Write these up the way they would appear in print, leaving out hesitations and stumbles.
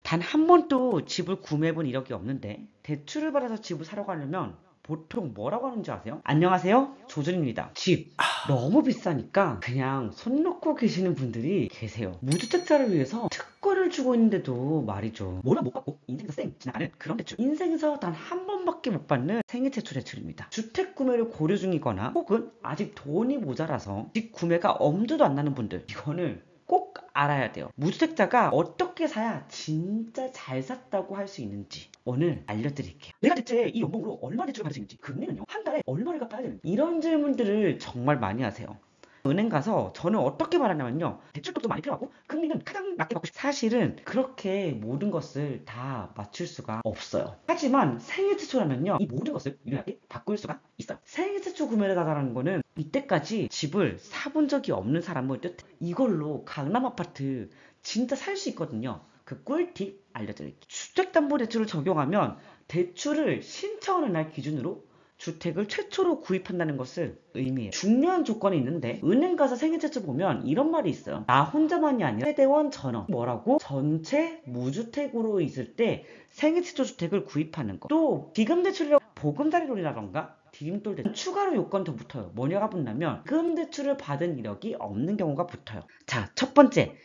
단 한 번도 집을 구매해본 이력이 없는데 대출을 받아서 집을 사려고 하려면 보통 뭐라고 하는지 아세요? 안녕하세요, 조준입니다. 집 너무 비싸니까 그냥 손 놓고 계시는 분들이 계세요. 무주택자를 위해서 특권을 주고 있는데도 말이죠. 뭐라 못 받고 인생에서 쌩 지나가는 그런 대출. 인생에서 단 한 번밖에 못 받는 생애 최초 대출입니다. 주택 구매를 고려 중이거나 혹은 아직 돈이 모자라서 집 구매가 엄두도 안 나는 분들, 이거는 꼭 알아야 돼요. 무주택자가 어떻게 사야 진짜 잘 샀다고 할 수 있는지 오늘 알려드릴게요. 내가 대체 이 연봉으로 얼마 대출을 받을 수 있는지, 금리는요, 한 달에 얼마를 갚아야 되는지, 이런 질문들을 정말 많이 하세요. 은행 가서 저는 어떻게 말하냐면요, 대출금도 많이 필요하고 금리는 가장 낮게 받고 싶어요. 사실은 그렇게 모든 것을 다 맞출 수가 없어요. 하지만 생애 최초라면요, 이 모든 것을 유일하게 바꿀 수가 있어요. 생애 최초 구매를 하다라는 거는 이때까지 집을 사본 적이 없는 사람을 뜻해. 이걸로 강남 아파트 진짜 살 수 있거든요. 그 꿀팁 알려드릴게요. 주택담보대출을 적용하면 대출을 신청하는 날 기준으로 주택을 최초로 구입한다는 것을 의미해요. 중요한 조건이 있는데 은행 가서 생애 최초 보면 이런 말이 있어요. 나 혼자만이 아니라 세대원 전원. 뭐라고? 전체 무주택으로 있을 때 생애 최초 주택을 구입하는 거. 또 기금대출이라고 보금자리론이라던가 디딤돌 대출 추가로 요건 더 붙어요. 뭐냐가 붙냐면 기금 대출을 받은 이력이 없는 경우가 붙어요. 자, 첫 번째,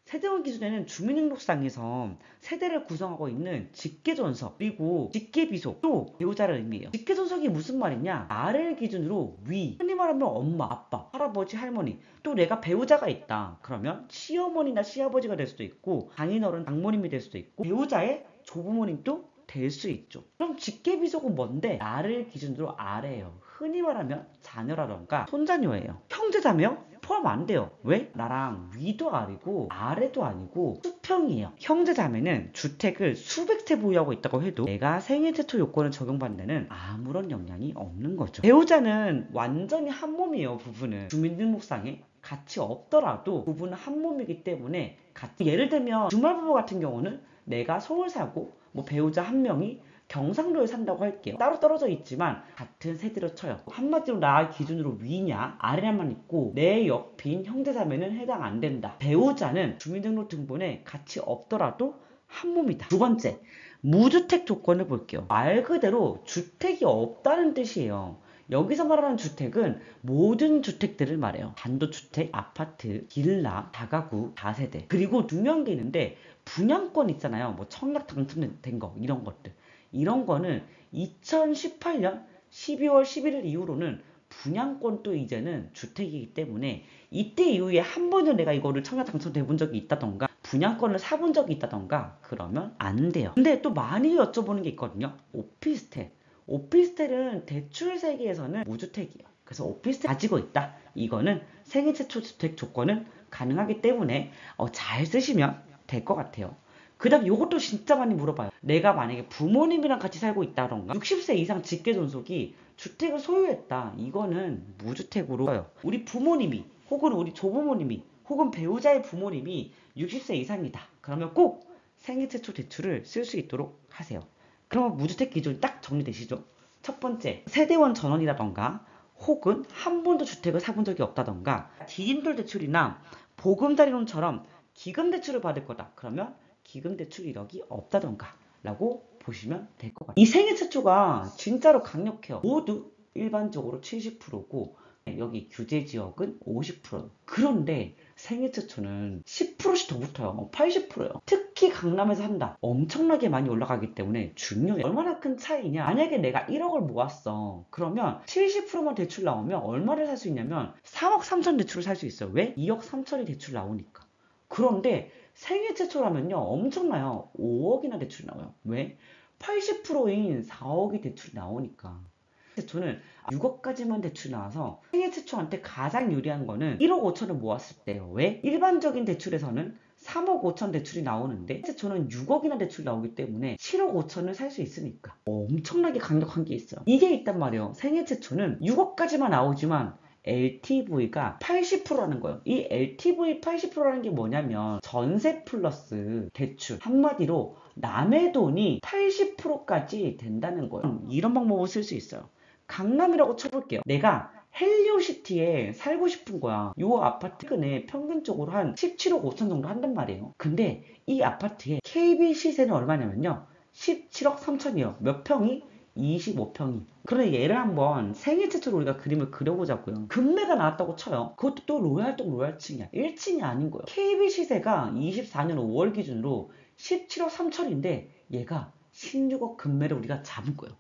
세대원 기준에는 주민등록상에서 세대를 구성하고 있는 직계존속 그리고 직계비속 또 배우자를 의미해요. 직계존속이 무슨 말이냐, 나를 기준으로 위, 흔히 말하면 엄마, 아빠, 할아버지, 할머니, 또 내가 배우자가 있다 그러면 시어머니나 시아버지가 될 수도 있고 장인어른, 장모님이 될 수도 있고 배우자의 조부모님도 될 수 있죠. 그럼 직계비속은 뭔데? 나를 기준으로 아래예요. 흔히 말하면 자녀라던가 손자녀예요. 형제자매요? 포함 안 돼요. 왜? 나랑 위도 아니고 아래도 아니고 수평이에요. 형제자매는 주택을 수백 채 보유하고 있다고 해도 내가 생애 최초 요건을 적용받는 데는 아무런 영향이 없는 거죠. 배우자는 완전히 한 몸이에요. 부부는 주민등록상에 같이 없더라도 부부는 한 몸이기 때문에 같이, 예를 들면 주말부부 같은 경우는 내가 서울 살고 뭐 배우자 한 명이 경상도에 산다고 할게요. 따로 떨어져 있지만 같은 세대로 쳐요. 한마디로 나 기준으로 위냐 아래냐만 있고 내 옆인 형제자매는 해당 안 된다. 배우자는 주민등록등본에 같이 없더라도 한 몸이다. 두 번째, 무주택 조건을 볼게요. 말 그대로 주택이 없다는 뜻이에요. 여기서 말하는 주택은 모든 주택들을 말해요. 단독주택, 아파트, 빌라, 다가구, 다세대. 그리고 중요한 게 있는데 분양권 있잖아요. 뭐 청약 당첨된 거 이런 것들. 이런 거는 2018년 12월 11일 이후로는 분양권도 이제는 주택이기 때문에 이때 이후에 한 번도 내가 이거를 청약 당첨돼 본 적이 있다던가 분양권을 사본 적이 있다던가 그러면 안 돼요. 근데 또 많이 여쭤보는 게 있거든요. 오피스텔. 오피스텔은 대출 세계에서는 무주택이에요. 그래서 오피스텔 가지고 있다. 이거는 생애 최초 주택 조건은 가능하기 때문에 잘 쓰시면 될 것 같아요. 그 다음 요것도 진짜 많이 물어봐요. 내가 만약에 부모님이랑 같이 살고 있다던가 60세 이상 직계존속이 주택을 소유했다. 이거는 무주택으로 써요. 우리 부모님이 혹은 우리 조부모님이 혹은 배우자의 부모님이 60세 이상이다. 그러면 꼭 생애 최초 대출을 쓸 수 있도록 하세요. 그러면 무주택 기준이 딱 정리되시죠? 첫 번째, 세대원 전원이라던가 혹은 한 번도 주택을 사본 적이 없다던가 디딤돌 대출이나 보금자리론처럼 기금 대출을 받을 거다. 그러면 기금 대출 이력이 없다던가 라고 보시면 될 것 같아요. 이 생애 최초가 진짜로 강력해요. 모두 일반적으로 70%고 여기 규제 지역은 50%. 그런데 생애 최초는 10%씩 더 붙어요. 80%예요. 특히 강남에서 한다. 엄청나게 많이 올라가기 때문에 중요해요. 얼마나 큰 차이냐. 만약에 내가 1억을 모았어. 그러면 70%만 대출 나오면 얼마를 살 수 있냐면 3억 3천 대출을 살 수 있어요. 왜? 2억 3천이 대출 나오니까. 그런데 생애 최초라면요 엄청나요. 5억이나 대출이 나와요. 왜? 80%인 4억이 대출이 나오니까. 저는 6억까지만 대출이 나와서 생애 최초한테 가장 유리한 거는 1억 5천을 모았을 때요. 왜? 일반적인 대출에서는 3억 5천 대출이 나오는데 저는 6억이나 대출이 나오기 때문에 7억 5천을 살 수 있으니까 엄청나게 강력한 게 있어요. 이게 있단 말이에요. 생애 최초는 6억까지만 나오지만 LTV가 80%라는 거예요. 이 LTV 80%라는 게 뭐냐면 전세 플러스 대출, 한마디로 남의 돈이 80%까지 된다는 거예요. 이런 방법을 쓸 수 있어요. 강남이라고 쳐볼게요. 내가 헬리오시티에 살고 싶은 거야. 요 아파트 최근에 평균적으로 한 17억 5천 정도 한단 말이에요. 근데 이 아파트의 KB 시세는 얼마냐면요. 17억 3천이요. 몇 평이? 25평이. 그런데 얘를 한번 생애 최초로 우리가 그림을 그려보자고요. 금매가 나왔다고 쳐요. 그것도 또 로얄동 로얄층이야. 1층이 아닌 거예요. KB 시세가 24년 5월 기준으로 17억 3천인데 얘가 16억 금매를 우리가 잡은 거예요.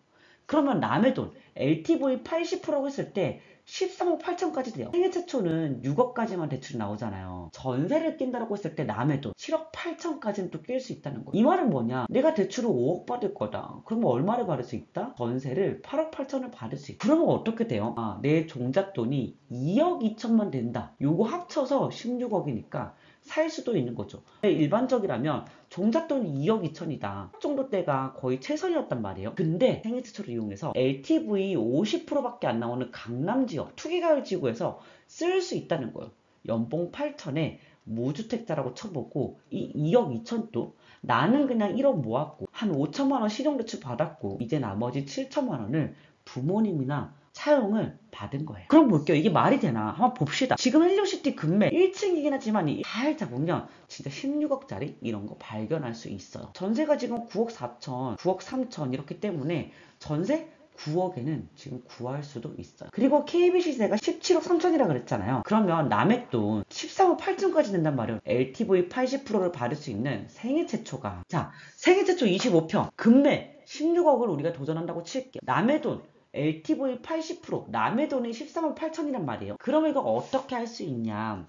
그러면 남의 돈 LTV 80%라고 했을 때 13억 8천까지 돼요. 생애 최초는 6억까지만 대출이 나오잖아요. 전세를 낀다고 했을 때 남의 돈 7억 8천까지는 또 낄 수 있다는 거예요. 이 말은 뭐냐? 내가 대출을 5억 받을 거다. 그러면 얼마를 받을 수 있다? 전세를 8억 8천을 받을 수 있다. 그러면 어떻게 돼요? 내 종잣돈이 2억 2천만 된다. 요거 합쳐서 16억이니까 살 수도 있는 거죠. 일반적이라면 종잣돈이 2억 2천이다 정도 때가 거의 최선이었단 말이에요. 근데 생애 최초를 이용해서 LTV 50%밖에 안 나오는 강남 지역 투기가율 지구에서 쓸 수 있다는 거예요. 연봉 8천에 무주택자라고 쳐보고 이 2억 2천도 나는 그냥 1억 모았고 한 5천만 원 신용대출 받았고 이제 나머지 7천만 원을 부모님이나 차용을 받은 거예요. 그럼 볼게요. 이게 말이 되나? 한번 봅시다. 지금 헬리오시티 금매 1층이긴 하지만 살짝 보면 진짜 16억짜리 이런 거 발견할 수 있어요. 전세가 지금 9억 4천, 9억 3천 이렇기 때문에 전세 9억에는 지금 구할 수도 있어요. 그리고 KB 시세가 17억 3천이라 그랬잖아요. 그러면 남의 돈 13억 8천까지 된단 말이에요. LTV 80%를 받을 수 있는 생애 최초가 자 생애 최초 25평 금매 16억을 우리가 도전한다고 칠게요. 남의 돈 LTV 80% 남의 돈이 13억 8천이란 말이에요. 그럼 이거 어떻게 할 수 있냐?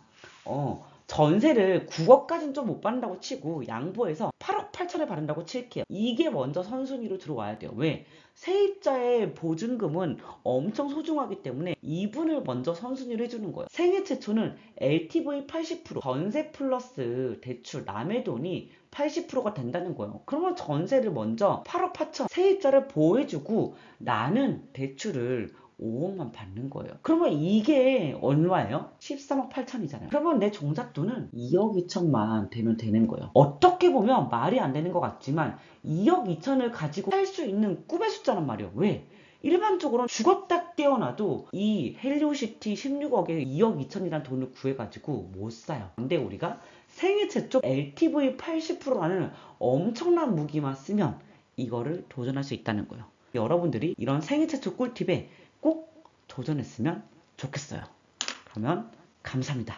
전세를 9억까지는 좀 못 받는다고 치고 양보해서 8억 8천에 받는다고 칠게요. 이게 먼저 선순위로 들어와야 돼요. 왜? 세입자의 보증금은 엄청 소중하기 때문에 이분을 먼저 선순위로 해주는 거예요. 생애 최초는 LTV 80% 전세 플러스 대출 남의 돈이 80%가 된다는 거예요. 그러면 전세를 먼저 8억 8천 세입자를 보호해주고 나는 대출을 5억만 받는 거예요. 그러면 이게 얼마예요? 13억 8천이잖아요. 그러면 내 종잣돈은 2억 2천만 되면 되는 거예요. 어떻게 보면 말이 안 되는 것 같지만 2억 2천을 가지고 살 수 있는 꿈의 숫자란 말이에요. 왜? 일반적으로는 죽었다 깨어나도 이 헬리오시티 16억에 2억 2천이라는 돈을 구해가지고 못 사요. 근데 우리가 생애 최초 LTV 80%라는 엄청난 무기만 쓰면 이거를 도전할 수 있다는 거예요. 여러분들이 이런 생애 최초 꿀팁에 꼭 도전했으면 좋겠어요. 그러면 감사합니다.